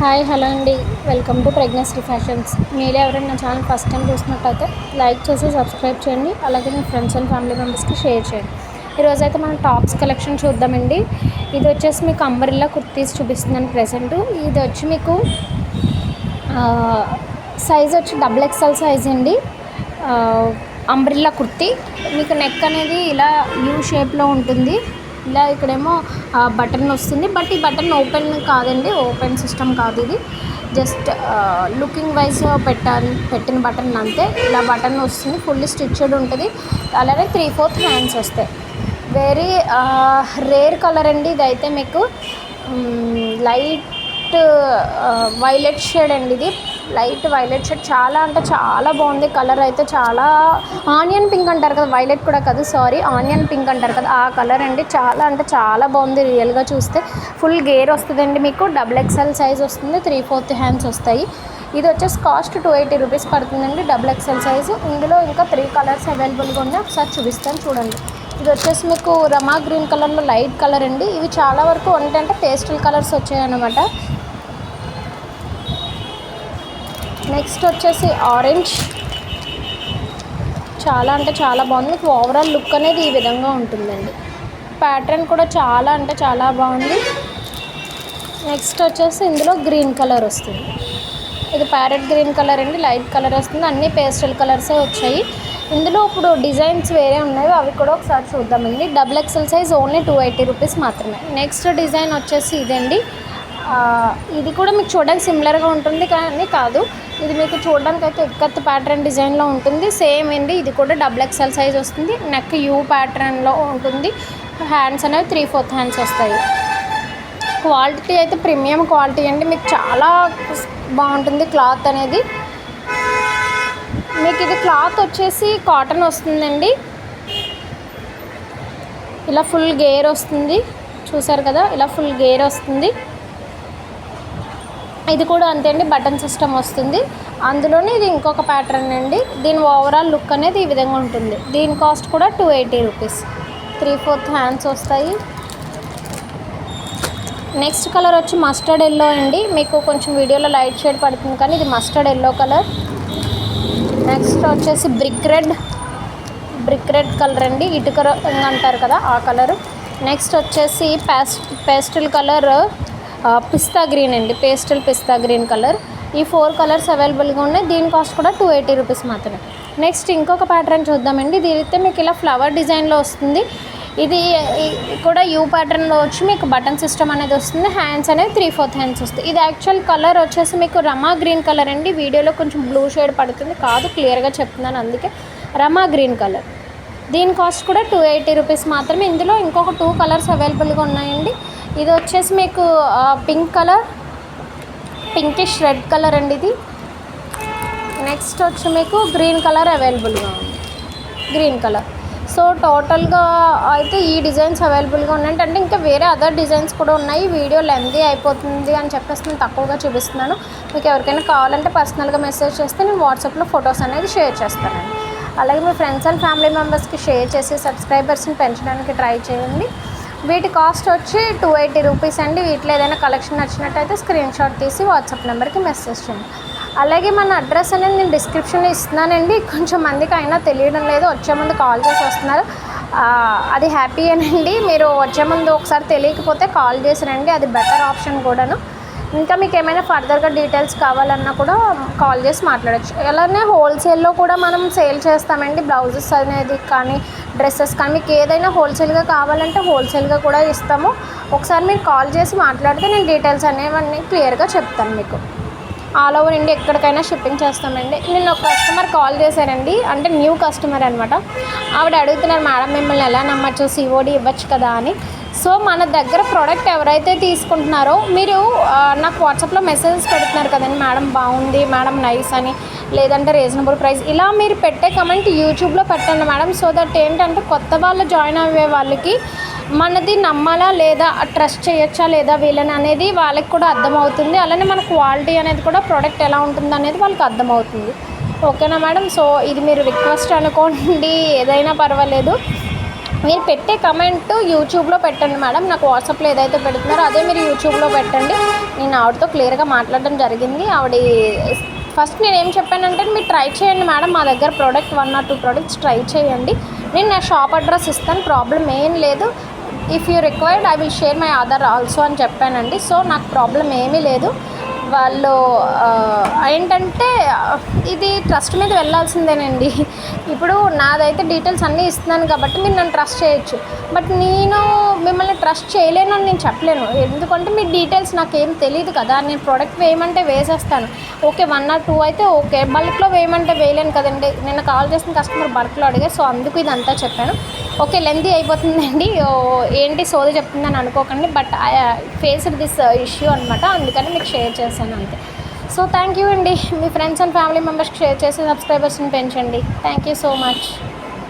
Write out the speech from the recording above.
Hi hello అండి. Welcome to pregnancy fashions. మీరు ఎవరైనా నా ఛానల్ ఫస్ట్ టైం చూసినట్టయితే లైక్ చేసి సబ్స్క్రైబ్ చేయండి. అలాగే మీ ఫ్రెండ్స్ అండ్ ఫ్యామిలీ మెంబర్స్కి షేర్ చేయండి. ఈరోజు అయితే మనం టాప్స్ కలెక్షన్ చూద్దామండి. ఇది వచ్చేసి మీకు అంబ్రెల్లా కుర్తీస్ చూపిస్తున్నాను ప్రెసెంట్. ఇది వచ్చి మీకు సైజ్ వచ్చి XXL సైజ్ అండి. అంబ్రెల్లా కుర్తీ మీకు నెక్ అనేది ఇలా యూ షేప్లో ఉంటుంది. ఇలా ఇక్కడేమో బటన్ వస్తుంది, బట్ ఈ బటన్ ఓపెన్ కాదండి, ఓపెన్ సిస్టమ్ కాదు. ఇది జస్ట్ లుకింగ్ వైజ్ పెట్టిన బటన్ అంతే. ఇలా బటన్ వస్తుంది, ఫుల్లీ స్టిచ్డ్ ఉంటుంది. అలానే 3/4 హ్యాండ్స్ వస్తాయి. వెరీ రేర్ కలర్ అండి. ఇదైతే మీకు లైట్ వైలెట్ షేడ్ అండి. ఇది లైట్ వైలెట్ షేడ్, చాలా అంటే చాలా బాగుంది. కలర్ అయితే చాలా ఆనియన్ పింక్ అంటారు కదా, వైలెట్ కూడా కాదు, సారీ ఆనియన్ పింక్ అంటారు కదా, ఆ కలర్ అండి. చాలా అంటే చాలా బాగుంది. రియల్గా చూస్తే ఫుల్ గేర్ వస్తుందండి. మీకు XXL సైజ్ వస్తుంది, 3/4 హ్యాండ్స్ వస్తాయి. ఇది వచ్చేసి కాస్ట్ 280 రూపీస్ పడుతుందండి, XXL సైజు. ఇందులో ఇంకా 3 కలర్స్ అవైలబుల్గా ఉన్నాయి. ఒకసారి చూపిస్తాను చూడండి. ఇది వచ్చేసి మీకు రమా గ్రీన్ కలర్లో లైట్ కలర్ అండి. ఇవి చాలా వరకు ఏంటంటే పేస్టల్ కలర్స్ వచ్చాయన్నమాట. నెక్స్ట్ వచ్చేసి ఆరెంజ్, చాలా అంటే చాలా బాగుంది. మీకు ఓవరాల్ లుక్ అనేది ఈ విధంగా ఉంటుందండి. ప్యాటర్న్ కూడా చాలా అంటే చాలా బాగుంది. నెక్స్ట్ వచ్చేసి ఇందులో గ్రీన్ కలర్ వస్తుంది. ఇది ప్యారెట్ గ్రీన్ కలర్ అండి, లైట్ కలర్ వస్తుంది. అన్ని పేస్టల్ కలర్సే వచ్చాయి. ఇందులో ఇప్పుడు డిజైన్స్ వేరే ఉన్నాయి, అవి కూడా ఒకసారి చూద్దామండి. XXL సైజ్ ఓన్లీ 280 రూపీస్ మాత్రమే. నెక్స్ట్ డిజైన్ వచ్చేసి ఇదండి. ఇది కూడా మీకు చూడడానికి సిమిలర్గా ఉంటుంది కానీ కాదు. ఇది మీకు చూడడానికి అయితే ఇక్కత్ ప్యాటర్న్ డిజైన్లో ఉంటుంది. సేమ్ అండి. ఇది కూడా XXL సైజ్ వస్తుంది. నెక్ యూ ప్యాటర్న్లో ఉంటుంది. హ్యాండ్స్ అనేవి 3/4 హ్యాండ్స్ వస్తాయి. క్వాలిటీ అయితే ప్రీమియం క్వాలిటీ అండి. మీకు చాలా బాగుంటుంది క్లాత్ అనేది. మీకు ఇది క్లాత్ వచ్చేసి కాటన్ వస్తుందండి. ఇలా ఫుల్ గేర్ వస్తుంది, చూసారు కదా, ఇలా ఫుల్ గేర్ వస్తుంది. ఇది కూడా అంతే అండి, బటన్ సిస్టమ్ వస్తుంది. అందులోనే ఇది ఇంకొక ప్యాటర్న్ అండి. దీని ఓవరాల్ లుక్ అనేది ఈ విధంగా ఉంటుంది. దీని కాస్ట్ కూడా 280 రూపీస్. 3/4 హ్యాండ్స్ వస్తాయి. నెక్స్ట్ కలర్ వచ్చి మస్టర్డ్ ఎల్లో అండి. మీకు కొంచెం వీడియోలో లైట్ షేడ్ పడుతుంది కానీ ఇది మస్టర్డ్ ఎల్లో కలర్. నెక్స్ట్ వచ్చేసి బ్రిక్ రెడ్ కలర్ అండి, ఇటుక రంగు అంటారు కదా ఆ కలరు. నెక్స్ట్ వచ్చేసి పేస్టల్ కలర్ పిస్తా గ్రీన్ అండి, పేస్టల్ పిస్తా గ్రీన్ కలర్. ఈ 4 కలర్స్ అవైలబుల్గా ఉన్నాయి. దీని కాస్ట్ కూడా 280 రూపీస్ మాత్రమే. నెక్స్ట్ ఇంకొక ప్యాటర్న్ చూద్దామండి. ఇది అయితే మీకు ఇలా ఫ్లవర్ డిజైన్లో వస్తుంది. ఇది కూడా యూ ప్యాటర్న్లో వచ్చి మీకు బటన్ సిస్టమ్ అనేది వస్తుంది. హ్యాండ్స్ అనేది 3/4 హ్యాండ్స్ వస్తాయి. ఇది యాక్చువల్ కలర్ వచ్చేసి మీకు రమా గ్రీన్ కలర్ అండి. వీడియోలో కొంచెం బ్లూ షేడ్ పడుతుంది కాదు, క్లియర్గా చెప్తున్నాను అందుకే. రమా గ్రీన్ కలర్. దీని కాస్ట్ కూడా 280 రూపీస్ మాత్రమే. ఇందులో ఇంకొక 2 కలర్స్ అవైలబుల్గా ఉన్నాయండి. ఇది వచ్చేసి మీకు pink colour, pinkish red colour అండి ఇది. నెక్స్ట్ వచ్చి మీకు గ్రీన్ కలర్ అవైలబుల్గా ఉంది, గ్రీన్ కలర్. సో టోటల్గా అయితే ఈ డిజైన్స్ అవైలబుల్గా ఉన్నాయి. అంటే ఇంకా వేరే అదర్ డిజైన్స్ కూడా ఉన్నాయి. వీడియో లెంతీ అయిపోతుంది అని చెప్పేసి నేను తక్కువగా చూపిస్తున్నాను. మీకు ఎవరికైనా కావాలంటే పర్సనల్గా మెసేజ్ చేస్తే నేను వాట్సాప్లో ఫొటోస్ అనేది షేర్ చేస్తానండి. అలాగే మీ ఫ్రెండ్స్ అండ్ ఫ్యామిలీ మెంబర్స్కి షేర్ చేసి సబ్స్క్రైబర్స్ని పెంచడానికి ట్రై చేయండి. వీటి కాస్ట్ వచ్చి 280 రూపీస్ అండి. వీటిలో ఏదైనా కలెక్షన్ నచ్చినట్టయితే స్క్రీన్ షాట్ తీసి వాట్సాప్ నెంబర్కి మెసేజ్ చేయండి. అలాగే మన అడ్రస్ అనేది నేను డిస్క్రిప్షన్లో ఇస్తున్నానండి. కొంచెం మందికి అయినా తెలియడం లేదు, వచ్చే ముందు కాల్ చేసి వస్తున్నారు. అది హ్యాపీ అనండి. మీరు వచ్చే ముందు ఒకసారి తెలియకపోతే కాల్ చేసి రండి, అది బెటర్ ఆప్షన్ కూడాను. ఇంకా మీకు ఏమైనా ఫర్దర్గా డీటెయిల్స్ కావాలన్నా కూడా కాల్ చేసి మాట్లాడచ్చు. అలానే హోల్సేల్లో కూడా మనం సేల్ చేస్తామండి. బ్లౌజెస్ అనేది కానీ డ్రెస్సెస్ కానీ మీకు ఏదైనా హోల్సేల్గా కావాలంటే హోల్సేల్గా కూడా ఇస్తాము. ఒకసారి మీరు కాల్ చేసి మాట్లాడితే నేను డీటెయిల్స్ అనేవన్నీ క్లియర్గా చెప్తాను. మీకు ఆల్ ఓవర్ ఇండియా ఎక్కడికైనా షిప్పింగ్ చేస్తామండి. నిన్న ఒక కస్టమర్ కాల్ చేశారండి, అంటే న్యూ కస్టమర్ అనమాట. ఆవిడ అడుగుతున్నారు, మేడం మిమ్మల్ని ఎలా నమ్మచ్చు, COD ఇవ్వచ్చు కదా అని. సో మన దగ్గర ప్రోడక్ట్ ఎవరైతే తీసుకుంటున్నారో మీరు నాకు వాట్సాప్లో మెసేజెస్ పెడుతున్నారు కదండి, మేడం బాగుంది, మేడం నైస్ అని, లేదంటే రీజనబుల్ ప్రైస్, ఇలా మీరు పెట్టే కమెంట్ యూట్యూబ్లో పెట్టండి మేడం. సో దట్ ఏంటంటే కొత్త వాళ్ళు జాయిన్ అయ్యే వాళ్ళకి మనది నమ్మాలా లేదా, ట్రస్ట్ చేయొచ్చా లేదా వీళ్ళని అనేది వాళ్ళకి కూడా అర్థమవుతుంది. అలానే మన క్వాలిటీ అనేది కూడా ప్రోడక్ట్ ఎలా ఉంటుంది అనేది వాళ్ళకి అర్థమవుతుంది. ఓకేనా మేడం? సో ఇది మీరు రిక్వెస్ట్ అనుకోండి, ఏదైనా పర్వాలేదు. మీరు పెట్టే కమెంట్ యూట్యూబ్లో పెట్టండి మేడం. నాకు వాట్సాప్లో ఏదైతే పెడుతున్నారో అదే మీరు యూట్యూబ్లో పెట్టండి. నేను ఆవిడతో క్లియర్గా మాట్లాడడం జరిగింది. ఆవిడ ఫస్ట్ నేను ఏం చెప్పానంటే మీరు ట్రై చేయండి మేడం, మా దగ్గర ప్రోడక్ట్ 1 or 2 ప్రోడక్ట్స్ ట్రై చేయండి, నేను నా షాప్ అడ్రస్ ఇస్తాను, ప్రాబ్లం ఏం లేదు, if you required I will share my Aadhaar also అని చెప్పానండి. సో నాకు ప్రాబ్లం ఏమీ లేదు. వాళ్ళు ఏంటంటే ఇది ట్రస్ట్ మీద వెళ్ళాల్సిందేనండి. ఇప్పుడు నాదైతే డీటెయిల్స్ అన్నీ ఇస్తున్నాను కాబట్టి మీరు నన్ను ట్రస్ట్ చేయొచ్చు, బట్ నేను మిమ్మల్ని ట్రస్ట్ చేయలేను అని నేను చెప్పలేను. ఎందుకంటే మీ డీటెయిల్స్ నాకేం తెలియదు కదా. నేను ప్రోడక్ట్ వేయమంటే వేసేస్తాను, ఓకే 1 or 2 అయితే ఓకే, బల్క్లో వేయమంటే వేయలేను కదండి. నేను కాల్ చేసిన కస్టమర్ బల్క్లో అడిగారు, సో అందుకు ఇదంతా చెప్పాను. ఓకే, లెంతీ అయిపోతుందండి, ఏంటి సోది చెప్తుందని అనుకోకండి, but I faced this issue అనమాట, అందుకని మీకు షేర్ చేశాను అంతే. సో థ్యాంక్ యూ అండి. మీ ఫ్రెండ్స్ అండ్ ఫ్యామిలీ మెంబర్స్కి షేర్ చేసి సబ్స్క్రైబర్స్ని పెంచండి. Thank you so much.